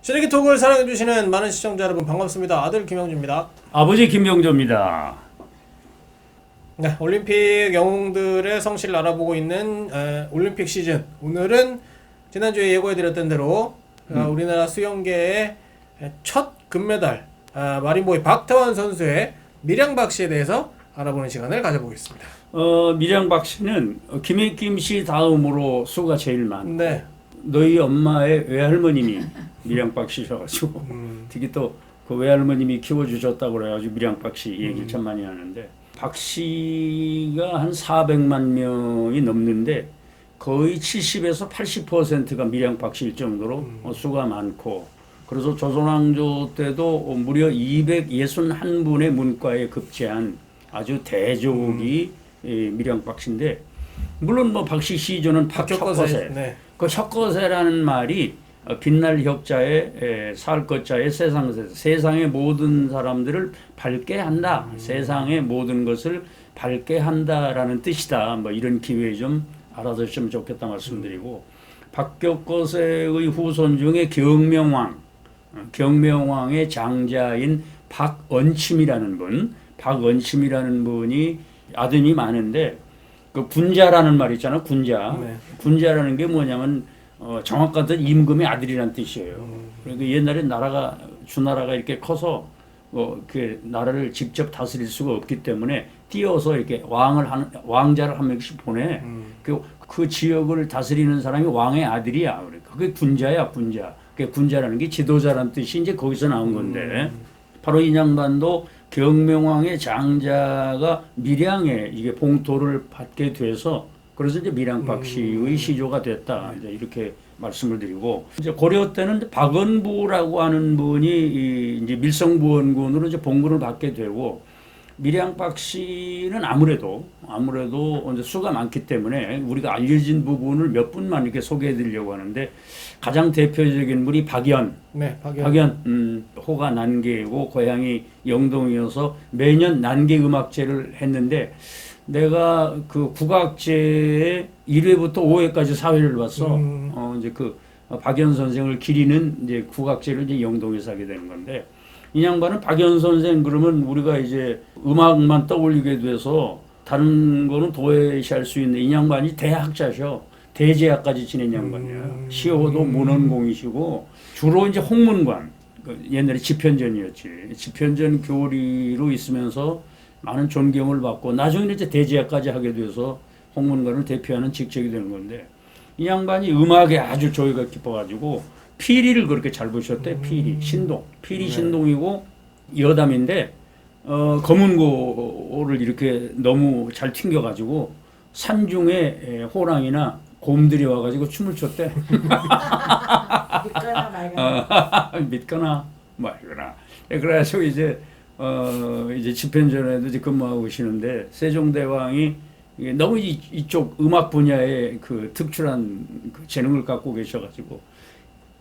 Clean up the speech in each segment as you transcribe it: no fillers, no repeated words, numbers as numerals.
쓰레기톡을 사랑해주시는 많은 시청자 여러분 반갑습니다. 아들 김영주입니다. 아버지 김병조입니다. 네, 올림픽 영웅들의 성실을 알아보고 있는 올림픽 시즌. 오늘은 지난주에 예고해드렸던 대로 우리나라 수영계의 첫 금메달 마린보이 박태환 선수의 밀양박 씨에 대해서 알아보는 시간을 가져보겠습니다. 밀양박 씨는 김혜김 씨 다음으로 수가 제일 많고 네. 너희 엄마의 외할머님이 밀양박 씨셔가지고 특히 또 그 외할머님이 키워주셨다고 그래가지고 밀양박 씨 얘기를 참 많이 하는데 박 씨가 한 400만 명이 넘는데 거의 70에서 80%가 밀양박 씨일 정도로 수가 많고 그래서 조선왕조 때도 무려 261분의 문과에 급제한 아주 대족이 밀양박 씨인데 물론 뭐 박씨 시조는 박혁거세 네. 그 혁거세라는 말이 빛날 혁자에 살 것자에 세상의 모든 사람들을 밝게 한다. 세상의 모든 것을 밝게 한다라는 뜻이다. 뭐 이런 기회에 좀 알아두시면 좋겠다 말씀드리고 박혁거세의 후손 중에 경명왕의 장자인 박언침이라는 분이 아드님이 많은데 그 군자라는 말 있잖아. 군자. 네. 군자라는 게 뭐냐면 정확한 뜻 임금의 아들이란 뜻이에요. 그러니까 옛날에 주나라가 이렇게 커서 그 나라를 직접 다스릴 수가 없기 때문에 띄어서 이렇게 왕자를 한 명씩 보내. 그 지역을 다스리는 사람이 왕의 아들이야. 그게 군자야, 군자. 그 군자라는 게 지도자라는 뜻이 이제 거기서 나온 건데 바로 이 양반도 경명왕의 장자가 밀양에 이게 봉토를 받게 돼서 그래서 이제 밀양박 씨의 시조가 됐다. 이제 이렇게 말씀을 드리고 이제 고려 때는 박원부라고 하는 분이 이제 밀성부원군으로 이제 봉군을 받게 되고 밀양박 씨는 아무래도 이제 수가 많기 때문에 우리가 알려진 부분을 몇 분만 이렇게 소개해 드리려고 하는데 가장 대표적인 분이 박연. 네, 박연. 호가 난계이고 고향이 영동이어서 매년 난계 음악제를 했는데 내가 그 국악제에 1회부터 5회까지 사회를 봤어. 이제 그 박연 선생을 기리는 이제 국악제를 이제 영동에서 하게 되는 건데 이 양반은 박연 선생 그러면 우리가 이제 음악만 떠올리게 돼서 다른 거는 도외시할 수 있는 이 양반이 대학자셔. 대제학까지 지낸 양반이야. 시호도 문헌공이시고 주로 이제 홍문관 옛날에 집현전이었지. 집현전 교리로 있으면서 많은 존경을 받고 나중에 이제 대제학까지 하게 돼서 홍문관을 대표하는 직책이 되는 건데 이 양반이 음악에 아주 조예가 깊어가지고 피리를 그렇게 잘 보셨대. 피리 신동이고 여담인데 검은고를 이렇게 너무 잘 튕겨가지고 산중에 호랑이나 곰들이 와가지고 춤을 췄대. 믿거나 말거나. 믿거나 말거나. 그래가지고 이제 집현전에도 이제 근무하고 계시는데 세종대왕이 너무 이쪽 음악 분야에 그 특출한 그 재능을 갖고 계셔가지고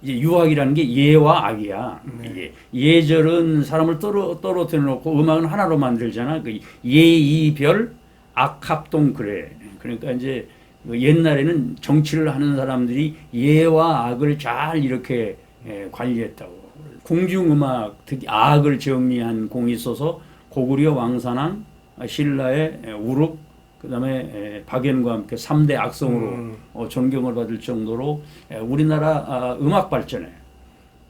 이제 유학이라는 게 예와 악이야. 네. 예절은 사람을 떨어뜨려 놓고 음악은 하나로 만들잖아. 그 예이별 악합동 그래. 그러니까 이제 옛날에는 정치를 하는 사람들이 예와 악을 잘 이렇게 관리했다고. 궁중음악 특히 악을 정리한 공이 있어서 고구려 왕산왕, 신라의 우륵, 그다음에 박연과 함께 3대 악성으로 존경을 받을 정도로 우리나라 음악 발전에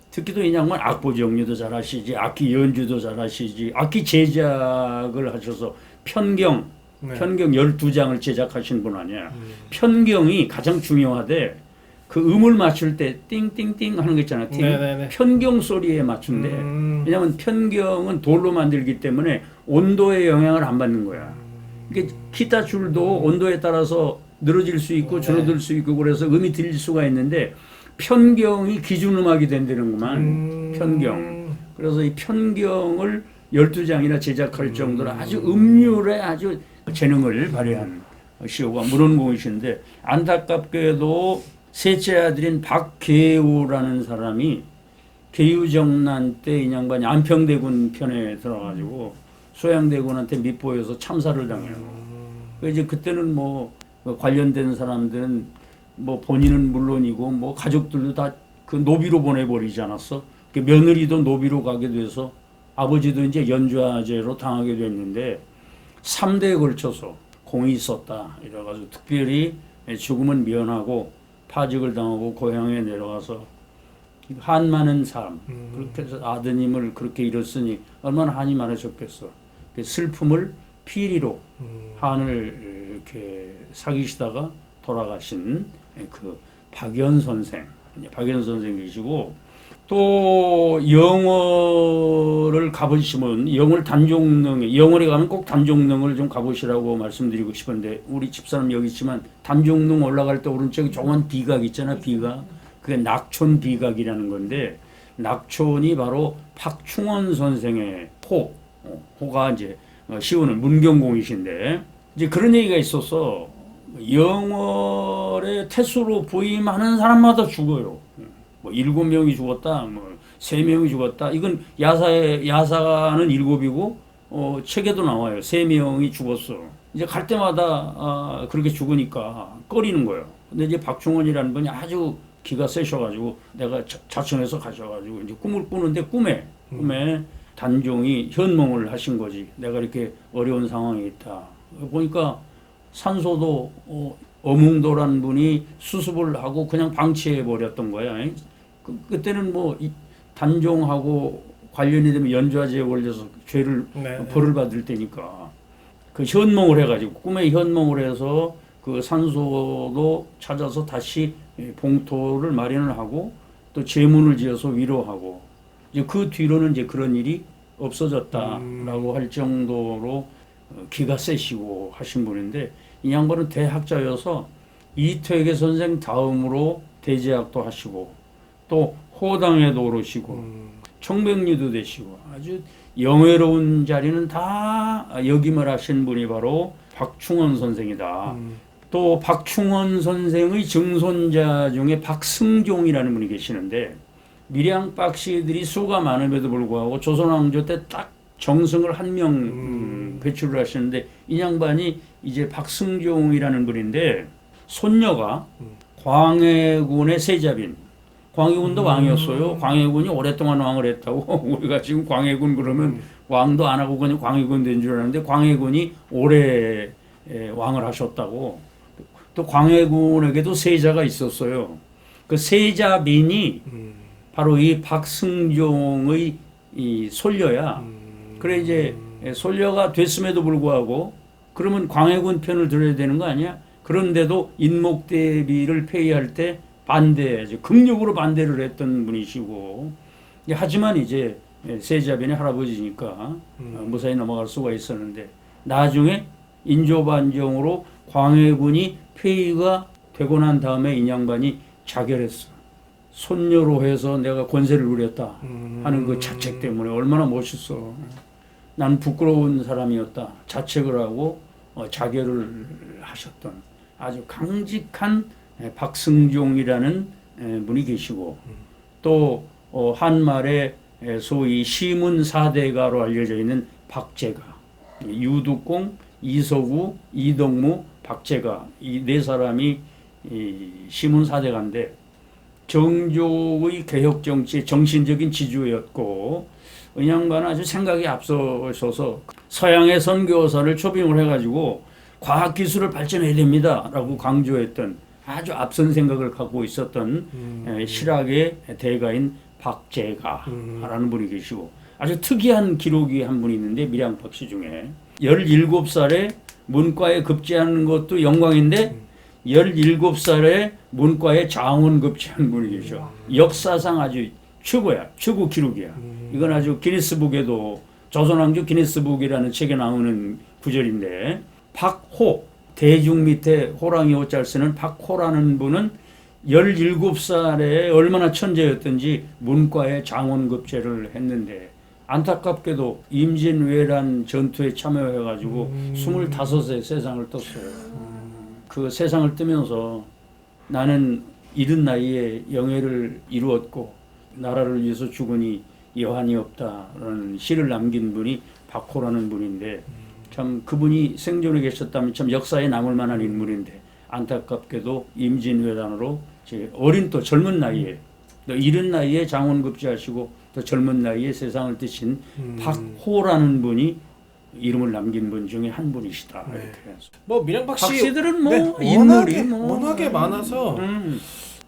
특히 또 이 양반 악보 정리도 잘하시지, 악기 연주도 잘하시지, 악기 제작을 하셔서 편경 12장을 제작하신 분 아니야. 편경이 가장 중요하대. 그 음을 맞출 때 띵띵띵 하는 거 있잖아. 편경 소리에 맞춘대. 왜냐하면 편경은 돌로 만들기 때문에 온도의 영향을 안 받는 거야. 이게 기타 줄도 온도에 따라서 늘어질 수 있고 줄어들 수 있고 그래서 음이 들릴 수가 있는데 편경이 기준 음악이 된다는구만. 편경. 그래서 이 편경을 12장이나 제작할 정도로 아주 음률에 아주 재능을 발휘한 시호가 문헌공이신데 안타깝게도 셋째 아들인 박계우라는 사람이 계유정난 때 이 양반이 안평대군 편에 들어가지고 소양대군한테 밑보여서 참사를 당해요. 이제 그때는 뭐 관련된 사람들은 뭐 본인은 물론이고 뭐 가족들도 다 그 노비로 보내버리지 않았어? 그 며느리도 노비로 가게 돼서 아버지도 이제 연좌제로 당하게 됐는데 3대에 걸쳐서 공이 있었다. 이래가지고 특별히 죽음은 면하고 파직을 당하고 고향에 내려가서 한 많은 사람 그렇게 해서 아드님을 그렇게 잃었으니 얼마나 한이 많으셨겠어. 그 슬픔을 피리로 한을 이렇게 사귀시다가 돌아가신 그 박연 선생, 박연 선생이시고 또 영월을 가보시면 영월 단종릉에 영월에 가면 꼭 단종릉을 좀 가보시라고 말씀드리고 싶은데 우리 집사람 여기 있지만 단종릉 올라갈 때 오른쪽에 조그만 비각 있잖아. 비각 그게 낙촌 비각이라는 건데 낙촌이 바로 박충원 선생의 호가 이제 시우는 문경공이신데 이제 그런 얘기가 있어서 영월에 태수로 부임하는 사람마다 죽어요. 뭐 7명이 죽었다, 뭐 3명이 죽었다. 이건 야사는 7이고 책에도 나와요. 3명이 죽었어. 이제 갈 때마다 그렇게 죽으니까 꺼리는 거예요. 근데 이제 박충원이라는 분이 아주 기가 세셔가지고 내가 자천해서 가셔가지고 이제 꿈을 꾸는데 꿈에 단종이 현몽을 하신 거지. 내가 이렇게 어려운 상황에 있다. 보니까 산소도 어몽도라는 분이 수습을 하고 그냥 방치해 버렸던 거야. 그때는 뭐 단종하고 관련이 되면 연좌제에 걸려서 죄를 벌을 받을 때니까 그 현몽을 해가지고 꿈에 현몽을 해서 그 산소도 찾아서 다시 봉토를 마련을 하고 또 제문을 지어서 위로하고 이제 그 뒤로는 이제 그런 일이 없어졌다라고 할 정도로 기가 세시고 하신 분인데 이 양반은 대학자여서 이퇴계 선생 다음으로 대제학도 하시고 또 호당에도 오르시고 청백리도 되시고 아주 영예로운 자리는 다 역임을 하신 분이 바로 박충원 선생이다. 또 박충원 선생의 증손자 중에 박승종이라는 분이 계시는데 밀양박씨들이 수가 많음에도 불구하고 조선왕조 때 딱 정승을 한 명 배출을 하시는데 이 양반이 이제 박승종이라는 분인데 손녀가 광해군의 세자빈 광해군도 왕이었어요. 광해군이 오랫동안 왕을 했다고 우리가 지금 광해군 그러면 왕도 안 하고 그냥 광해군 된 줄 알았는데 광해군이 오래 왕을 하셨다고. 또 광해군에게도 세자가 있었어요. 그 세자빈이 바로 이 박승종의 이 솔려야. 그래 이제 솔려가 됐음에도 불구하고 그러면 광해군 편을 들어야 되는 거 아니야? 그런데도 인목대비를 폐위할 때 극력으로 반대를 했던 분이시고 하지만 이제 세자빈의 할아버지니까 무사히 넘어갈 수가 있었는데 나중에 인조반정으로 광해군이 폐위가 되고 난 다음에 이 양반이 자결했어. 손녀로 해서 내가 권세를 누렸다 하는 그 자책 때문에 얼마나 멋있어. 난 부끄러운 사람이었다. 자책을 하고 자결을 하셨던 아주 강직한 박승종이라는 분이 계시고 또 한말에 소위 시문 4대가로 알려져 있는 박제가 유두공, 이석우, 이덕무, 박제가 이 네 사람이 시문 4대가인데 정조의 개혁 정치의 정신적인 지주였고 이 양반은 아주 생각이 앞서서서 서양의 선교사를 초빙을 해가지고 과학기술을 발전해야 됩니다라고 강조했던 아주 앞선 생각을 갖고 있었던 실학의 대가인 박제가라는 분이 계시고 아주 특이한 기록이 한 분이 있는데 밀양박씨 중에 17살에 문과에 급제하는 것도 영광인데 17살에 문과에 장원 급제한 분이 계셔. 역사상 아주 최고야. 최고 기록이야. 이건 아주 기네스북에도 조선왕조 기네스북이라는 책에 나오는 구절인데 박호 대중 밑에 호랑이 호자를 쓰는 박호라는 분은 17살에 얼마나 천재였던지 문과에 장원급제를 했는데 안타깝게도 임진왜란 전투에 참여해가지고 25세 세상을 떴어요. 그 세상을 뜨면서 나는 이른 나이에 영예를 이루었고 나라를 위해서 죽으니 여한이 없다라는 시를 남긴 분이 박호라는 분인데 참 그분이 생존해 계셨다면 참 역사에 남을 만한 인물인데 안타깝게도 임진왜란으로 어린 또 젊은 나이에 또 이른 나이에 장원급제하시고 또 젊은 나이에 세상을 뜨신 박호라는 분이 이름을 남긴 분 중에 한 분이시다. 네. 이렇게 해서. 뭐 밀양박 씨 박씨들은 뭐 네, 인물이 뭐 워낙에 많아서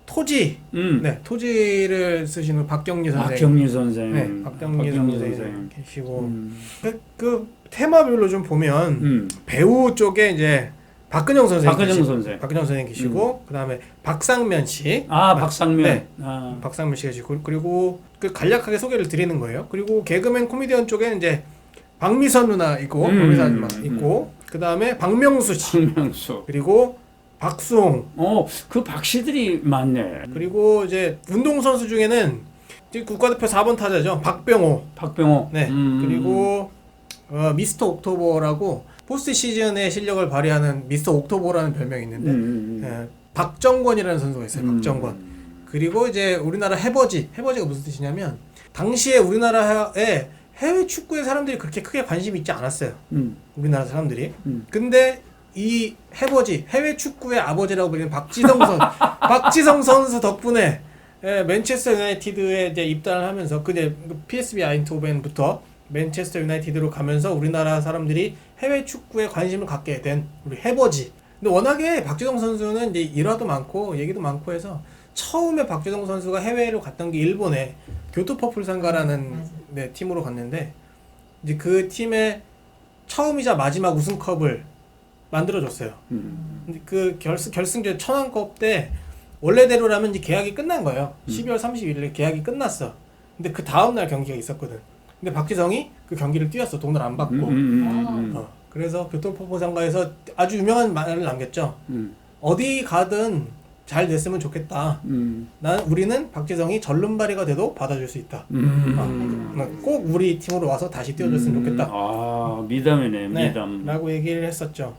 토지, 네, 토지를 쓰시는 박경리 선생, 박경리 선생, 네, 박경리 선생 계시고 음. 그 테마별로 좀 보면 배우 쪽에 이제 박근영 선생 계시고 그다음에 박상면 씨, 박상면, 네, 박상면 씨가 계시고 그리고 그 간략하게 소개를 드리는 거예요. 그리고 개그맨 코미디언 쪽에는 이제 박미선 누나 있고 박미선 누나 있고 그다음에 박명수 씨, 그리고 박수홍. 그 박씨들이 많네. 그리고 이제 운동선수 중에는 이제 국가대표 4번 타자죠. 박병호. 네. 그리고 미스터 옥토버라고 포스트 시즌의 실력을 발휘하는 미스터 옥토버라는 별명이 있는데 박정권이라는 선수가 있어요. 박정권. 그리고 이제 우리나라 해버지가 무슨 뜻이냐면 당시에 우리나라에 해외 축구에 사람들이 그렇게 크게 관심이 있지 않았어요. 우리나라 사람들이. 근데 이 해외 축구의 아버지라고 불리는 박지성 선수 덕분에 맨체스터 유나이티드에 이제 입단을 하면서 그제 PSV 아인트호벤부터 맨체스터 유나이티드로 가면서 우리나라 사람들이 해외 축구에 관심을 갖게 된 우리 해버지. 근데 워낙에 박지성 선수는 이제 일화도 많고 얘기도 많고 해서 처음에 박지성 선수가 해외로 갔던 게 일본의 교토 퍼플상가라는 네, 팀으로 갔는데 이제 그 팀의 처음이자 마지막 우승컵을 만들어줬어요. 근데 그 결승전 천안컵 때 원래대로라면 이제 계약이 끝난 거예요. 12월 31일에 계약이 끝났어. 근데 그 다음날 경기가 있었거든. 근데 박지성이 그 경기를 뛰었어. 돈을 안 받고. 그래서 교토퍼플상가에서 아주 유명한 말을 남겼죠. 어디 가든 잘 됐으면 좋겠다. 우리는 박지성이 절름발이가 돼도 받아줄 수 있다. 꼭 우리 팀으로 와서 다시 뛰어줬으면 좋겠다. 미담이네, 네, 미담. 라고 얘기를 했었죠.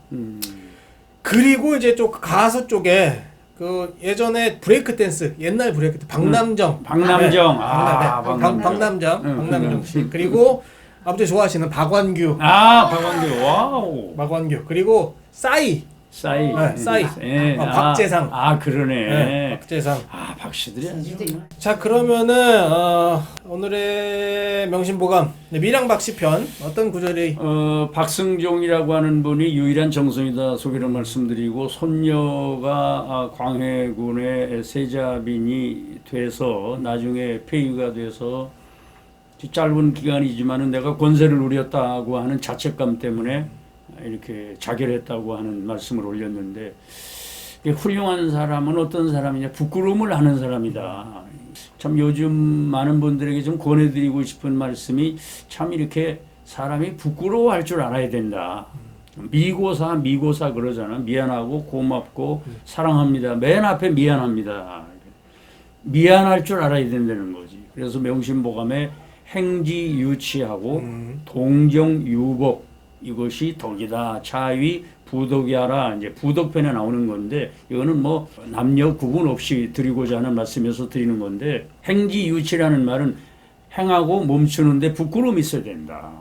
그리고 이제 쪽 가수 쪽에 그 예전에 브레이크 댄스, 옛날 브레이크 댄스 박남정 씨. 그리고 아버지 좋아하시는 박완규. 와우. 박완규. 그리고 싸이. 박재상. 그러네. 네, 박재상. 박씨들이 아주. 자, 그러면은 오늘의 명심보감 밀양박씨 편 어떤 구절이? 박승종이라고 하는 분이 유일한 정성이다 소개를 말씀드리고 손녀가 광해군의 세자빈이 돼서 나중에 폐위가 돼서 짧은 기간이지만은 내가 권세를 누렸다고 하는 자책감 때문에 이렇게 자결했다고 하는 말씀을 올렸는데 훌륭한 사람은 어떤 사람이냐 부끄러움을 하는 사람이다. 참 요즘 많은 분들에게 좀 권해드리고 싶은 말씀이 참 이렇게 사람이 부끄러워할 줄 알아야 된다. 미고사 그러잖아. 미안하고 고맙고 사랑합니다. 맨 앞에 미안합니다. 미안할 줄 알아야 된다는 거지. 그래서 명심보감에 행지유치하고 동정유법 이것이 덕이다. 차위 부덕이하라. 이제 부덕편에 나오는 건데 이거는 뭐 남녀 구분 없이 드리고자 하는 말씀에서 드리는 건데 행지유치라는 말은 행하고 멈추는데 부끄러움이 있어야 된다.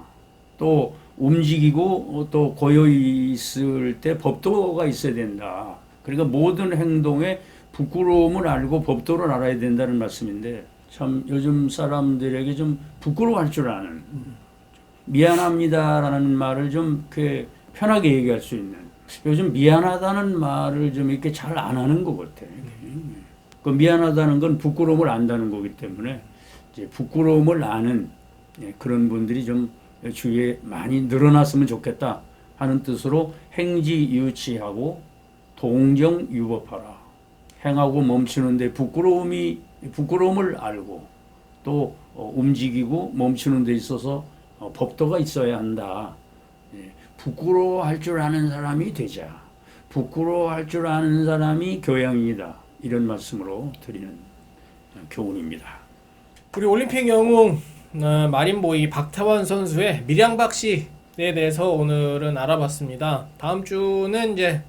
또 움직이고 또 고여 있을 때 법도가 있어야 된다. 그러니까 모든 행동에 부끄러움을 알고 법도를 알아야 된다는 말씀인데 참 요즘 사람들에게 좀 부끄러워할 줄 아는 미안합니다라는 말을 좀 이렇게 편하게 얘기할 수 있는 요즘 미안하다는 말을 좀 이렇게 잘 안 하는 것 같아. 그 미안하다는 건 부끄러움을 안다는 거기 때문에 이제 부끄러움을 아는 그런 분들이 좀 주위에 많이 늘어났으면 좋겠다 하는 뜻으로 행지유치하고 동정유법하라. 행하고 멈추는데 부끄러움을 알고 또 움직이고 멈추는 데 있어서 법도가 있어야 한다. 부끄러워할 줄 아는 사람이 되자. 부끄러워할 줄 아는 사람이 교양이다. 이런 말씀으로 드리는 교훈입니다. 우리 올림픽 영웅 마린보이 박태환 선수의 밀양박씨에 대해서 오늘은 알아봤습니다. 다음 주는 이제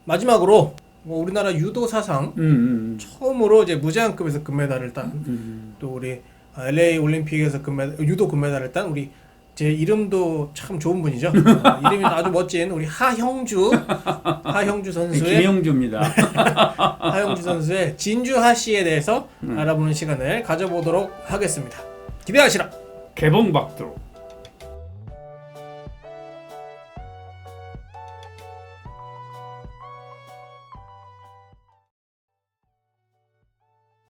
마지막으로 우리나라 유도 사상 처음으로 이제 무제한급에서 금메달을 딴 또 우리 LA 올림픽에서 유도 금메달을 딴 우리 제 이름도 참 좋은 분이죠. 이름이 아주 멋진 우리 하형주 선수의 김영주입니다. 하형주 선수의 진주하씨에 대해서 알아보는 시간을 가져보도록 하겠습니다. 기대하시라. 개봉박두로.